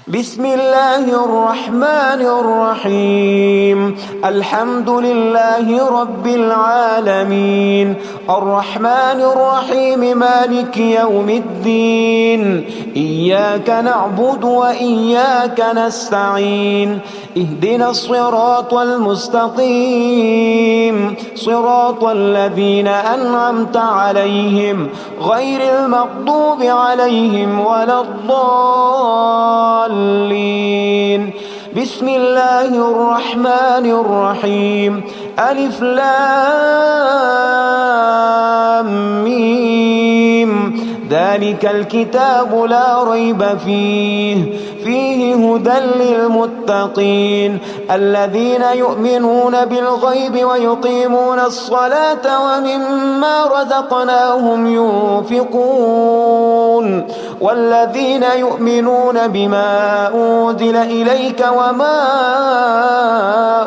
بسم الله الرحمن الرحيم. الحمد لله رب العالمين، الرحمن الرحيم، مالك يوم الدين. إياك نعبد وإياك نستعين، اهدنا الصراط المستقيم، صراط الذين أنعمت عليهم غير المغضوب عليهم ولا الضالين. بسم الله الرحمن الرحيم. ألف لام ميم. ذلك الكتاب لا ريب فيه هدى للمتقين الذين يؤمنون بالغيب ويقيمون الصلاة ومما رزقناهم ينفقون والذين يؤمنون بما أنزل إليك وما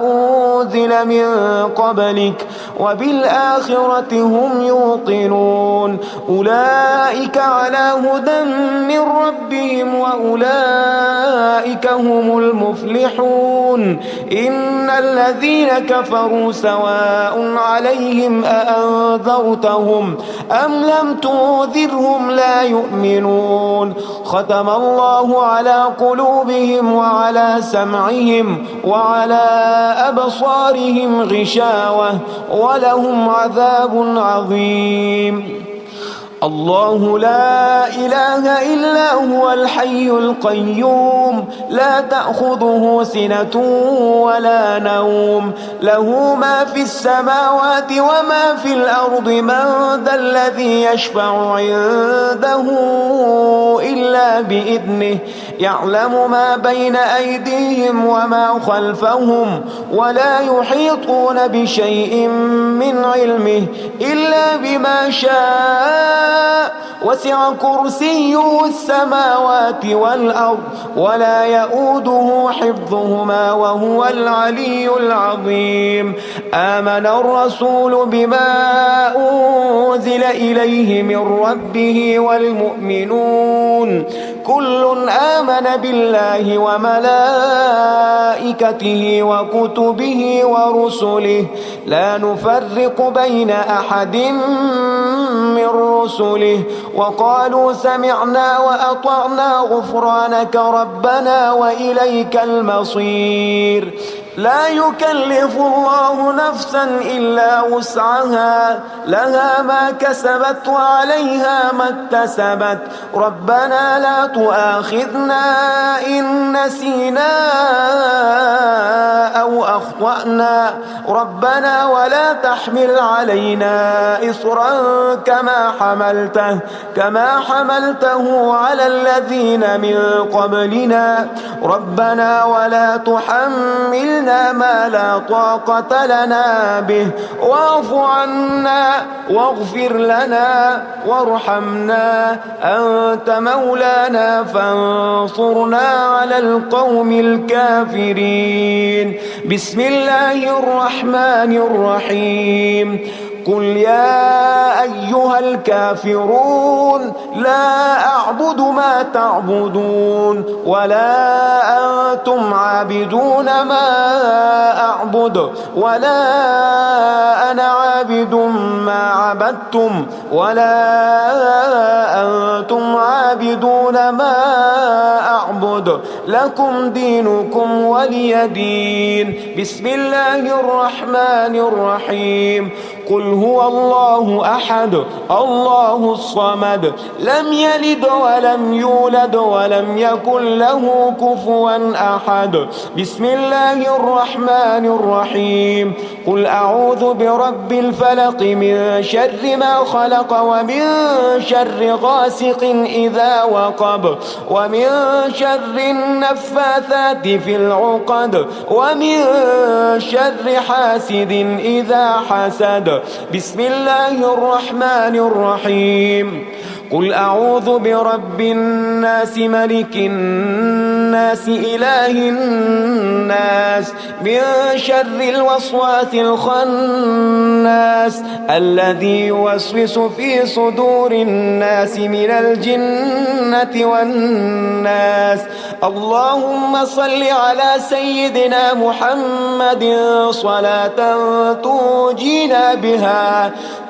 أنزل من قبلك وبالآخرة هم يوقنون. أولئك على هدى من ربهم وأولئك هم المفلحون. إن الذين كفروا سواء عليهم أأنذرتهم أم لم تنذرهم لا يؤمنون. ختم الله على قلوبهم وعلى سمعهم وعلى أبصارهم غشاوة ولهم عذاب عظيم. الله لا إله إلا هو الحي القيوم، لا تأخذه سنة ولا نوم، له ما في السماوات وما في الأرض. من ذا الذي يشفع عنده إلا بإذنه، يعلم ما بين أيديهم وما خلفهم ولا يحيطون بشيء من علمه إلا بما شاء. وسع كرسيه السماوات والأرض ولا يؤوده حفظهما وهو العلي العظيم. آمن الرسول بما أنزل إليه من ربه والمؤمنون كل آمن بالله وملائكته وكتبه ورسله لا نفرق بين أحد من رسله وقالوا سمعنا وأطعنا غفرانك ربنا وإليك المصير. لا يكلف الله نفسا إلا وسعها، لها ما كسبت وعليها ما اكتسبت. ربنا لا تؤاخذنا إن نسينا أو أخطأنا، ربنا ولا تحمل علينا إصرا كما حملته على الذين من قبلنا. ربنا ولا تحملنا ما لا طاقة لنا به واعف عنا واغفر لنا وارحمنا، أنت مولانا فانصرنا على القوم الكافرين. بسم الله الرحمن الرحيم. قل يا أيها الكافرون لا أعبد ما تعبدون ولا أنتم عابدون ما أعبد ولا أنا عابد ما عبدتم ولا أنتم عابدون ما أعبد، لكم دينكم ولي دين. بسم الله الرحمن الرحيم. قل هو الله أحد الله الصمد لم يلد ولم يولد ولم يكن له كفوا أحد. بسم الله الرحمن الرحيم. قل أعوذ برب الفلق من شر ما خلق ومن شر غاسق إذا وقب ومن شر النفاثات في العقد ومن شر حاسد إذا حسد. بسم الله الرحمن الرحيم. قل أعوذ برب الناس ملك الناس الناس إله الناس من شر الوسواس الخناس الذي يوسوس في صدور الناس من الجنة والناس. اللهم صل على سيدنا محمد صلاة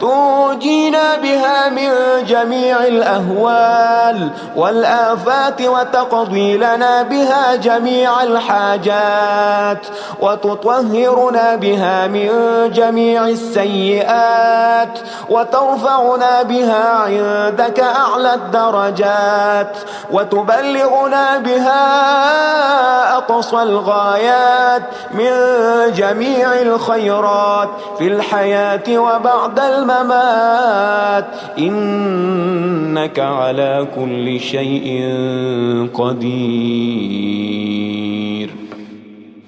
تنجينا بها من جميع الأهوال والآفات وتقضي لنا بها جميع الحاجات وتطهرنا بها من جميع السيئات وترفعنا بها عندك أعلى الدرجات وتبلغنا بها أقصى الغايات من جميع الخيرات في الحياة وبعد الممات، إنك على كل شيء قدير.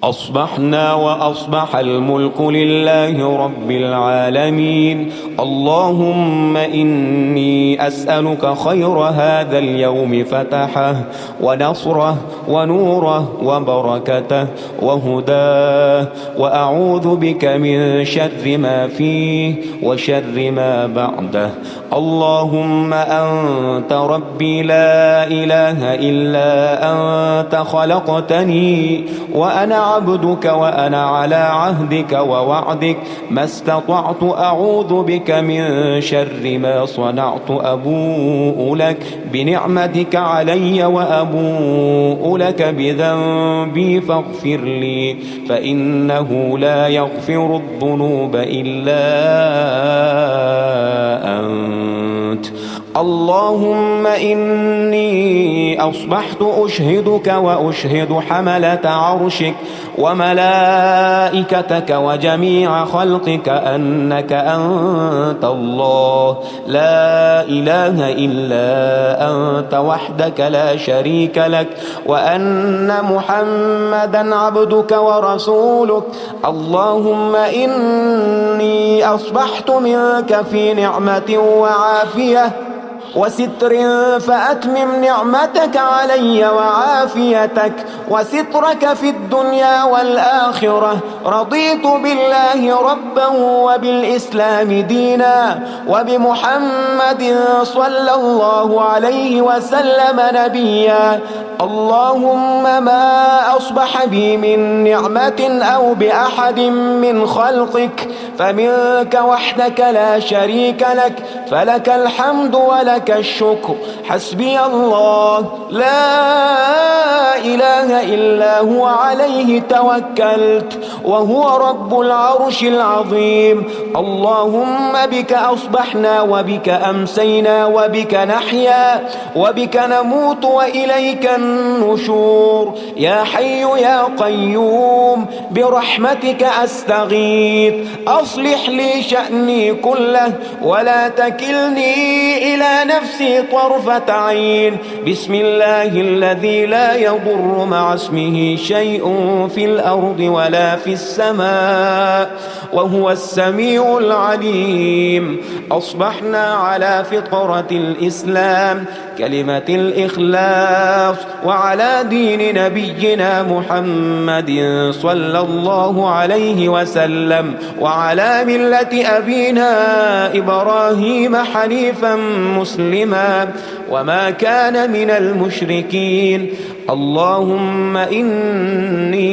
أصبحنا وأصبح الملك لله رب العالمين. اللهم إني أسألك خير هذا اليوم فتحه ونصره ونوره وبركته وهداه، وأعوذ بك من شر ما فيه وشر ما بعده. اللهم أنت ربي لا إله إلا أنت، خلقتني وأنا عبدك وأنا على عهدك ووعدك ما استطعت، أعوذ بك من شر ما صنعت. أبوء لك بنعمتك علي وأبوء لك بذنبي فاغفر لي، فإنه لا يغفر الذنوب إلا أنت. اللهم إني أصبحت أشهدك وأشهد حملة عرشك وملائكتك وجميع خلقك أنك أنت الله لا إله إلا أنت وحدك لا شريك لك، وأن محمدا عبدك ورسولك. اللهم إني أصبحت منك في نعمة وعافية وستر، فأتمم نعمتك علي وعافيتك وسترك في الدنيا والآخرة. رضيت بالله ربا وبالإسلام دينا وبمحمد صلى الله عليه وسلم نبيا. اللهم ما أصبح بي من نعمة أو بأحد من خلقك فمنك وحدك لا شريك لك، فلك الحمد ولك الشكر. حسبي الله لا إله إلا هو عليه توكلت وهو رب العرش العظيم. اللهم بك أصبحنا وبك أمسينا وبك نحيا وبك نموت وإليك النشور. يا حي يا قيوم برحمتك أستغيث، أصلح لي شأني كله ولا تكلني إلى نفسي طرفة عين. بسم الله الذي لا يضر مع اسمه شيء في الأرض ولا في السماء وهو السميع العليم. أصبحنا على فطرة الإسلام كلمة الإخلاص وعلى دين نبينا محمد صلى الله عليه وسلم وعلى ملة أبينا إبراهيم حنيفا مسلما وما كان من المشركين. اللهم إني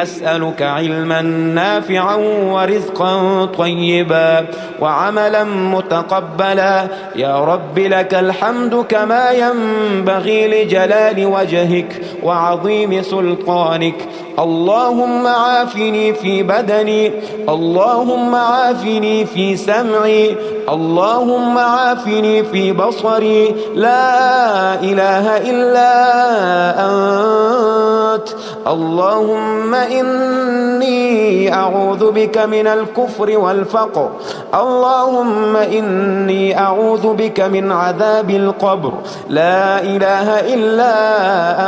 أسألك علما نافعا ورزقا طيبا وعملا متقبلا. يا رب لك الحمد كما ينبغي لجلال وجهك وعظيم سلطانك. اللهم عافني في بدني، اللهم عافني في سمعي، اللهم عافني في بصري. لا إله إلا أنت. اللهم إني أعوذ بك من الكفر والفقر. اللهم إني أعوذ بك من عذاب القبر. لا إله إلا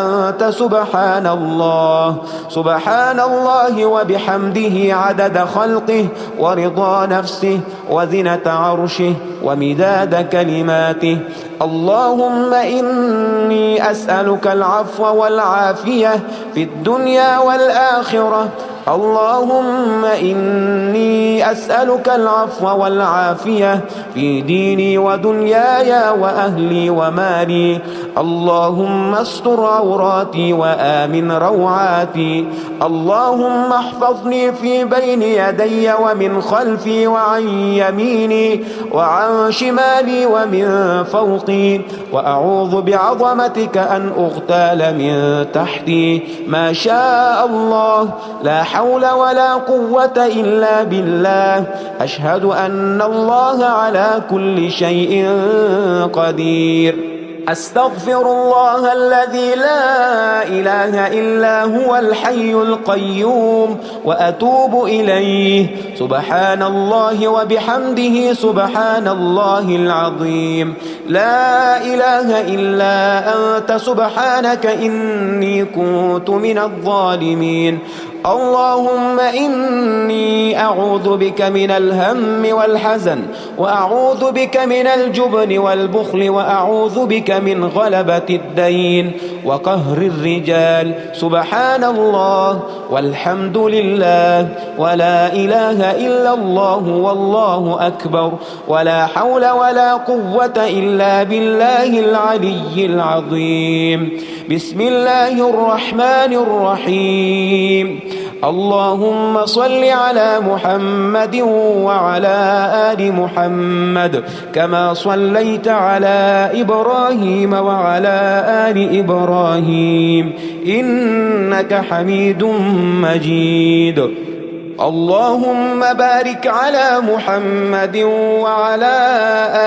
أنت. سبحان الله سبحان الله وبحمده عدد خلقه ورضا نفسه وزنة عرشه ومداد كلماته. اللهم إني أسألك العفو والعافية في الدنيا والآخرة. اللهم إني أسألك العفو والعافية في ديني ودنياي وأهلي ومالي. اللهم استر عوراتي وآمن روعاتي. اللهم احفظني في بين يدي ومن خلفي وعن يميني وعن شمالي ومن فوقي، وأعوذ بعظمتك أن أغتال من تحتي. ما شاء الله، لا حول ولا قوة إلا بالله. أشهد أن الله على كل شيء قدير. أستغفر الله الذي لا إله إلا هو الحي القيوم وأتوب إليه. سبحان الله وبحمده سبحان الله العظيم. لا إله إلا أنت سبحانك إني كنت من الظالمين. اللهم إني أعوذ بك من الهم والحزن، وأعوذ بك من الجبن والبخل، وأعوذ بك من غلبة الدين وقهر الرجال. سبحان الله والحمد لله ولا إله إلا الله والله أكبر، ولا حول ولا قوة إلا بالله العلي العظيم. بسم الله الرحمن الرحيم. اللهم صل على محمد وعلى آل محمد كما صليت على إبراهيم وعلى آل إبراهيم إنك حميد مجيد. اللهم بارك على محمد وعلى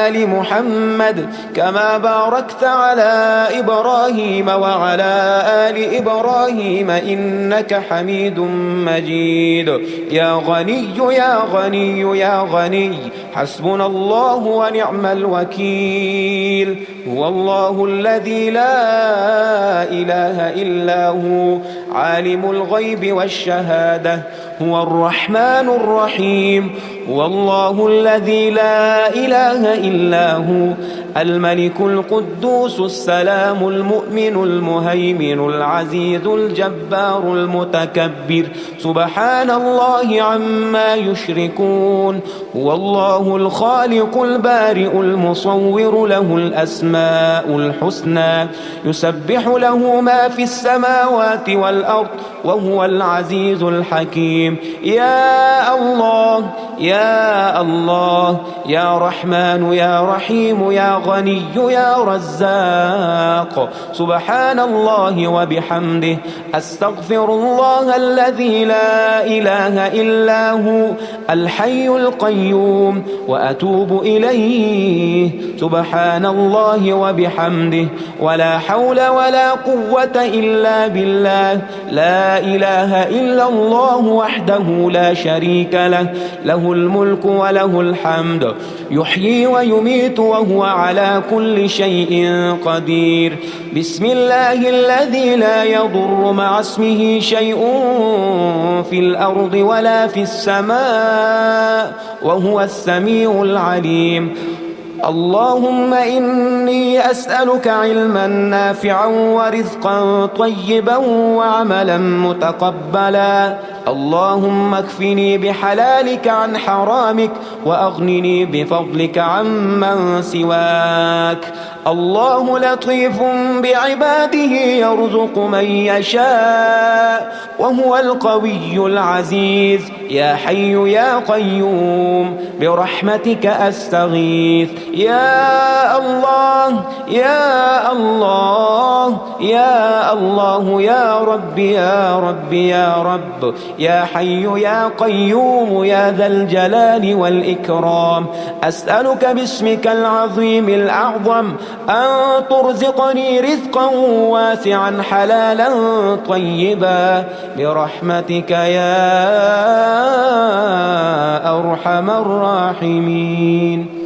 آل محمد كما باركت على إبراهيم وعلى آل إبراهيم إنك حميد مجيد. يا غني يا غني يا غني، حسبنا الله ونعم الوكيل. هو الله الذي لا إله إلا هو، عالم الغيب والشهادة، هو الرحمن الرحيم. هو الله الذي لا إله إلا هو، الملك القدوس السلام المؤمن المهيمن العزيز الجبار المتكبر. سبحان الله عما يشركون. هو الله الخالق البارئ المصور، له الأسماء الحسنى، يسبح له ما في السماوات والأرض، وهو العزيز الحكيم. يا الله يا الله، يا رحمن يا رحيم، يا غني يا رزاق. سبحان الله وبحمده. أستغفر الله الذي لا إله إلا هو، الحي القيوم، وأتوب إليه. سبحان الله وبحمده، ولا حول ولا قوة إلا بالله. لا إله إلا الله وحده لا شريك له، له الملك وله الحمد، يحيي ويميت وهو على كل شيء قدير. بسم الله الذي لا يضر مع اسمه شيء في الأرض ولا في السماء، وهو السميع العليم. اللهم إني أسألك علما نافعا ورزقا طيبا وعملا متقبلا. اللهم اكفني بحلالك عن حرامك، وأغنني بفضلك عمن سواك. الله لطيف بعباده يرزق من يشاء، وهو القوي العزيز. يا حي يا قيوم برحمتك أستغيث. يا الله يا الله يا الله، يا رب يا رب يا رب، يا حي يا قيوم يا ذا الجلال والإكرام. أسألك باسمك العظيم الأعظم أن ترزقني رزقا واسعا حلالا طيبا برحمتك يا أرحم الراحمين.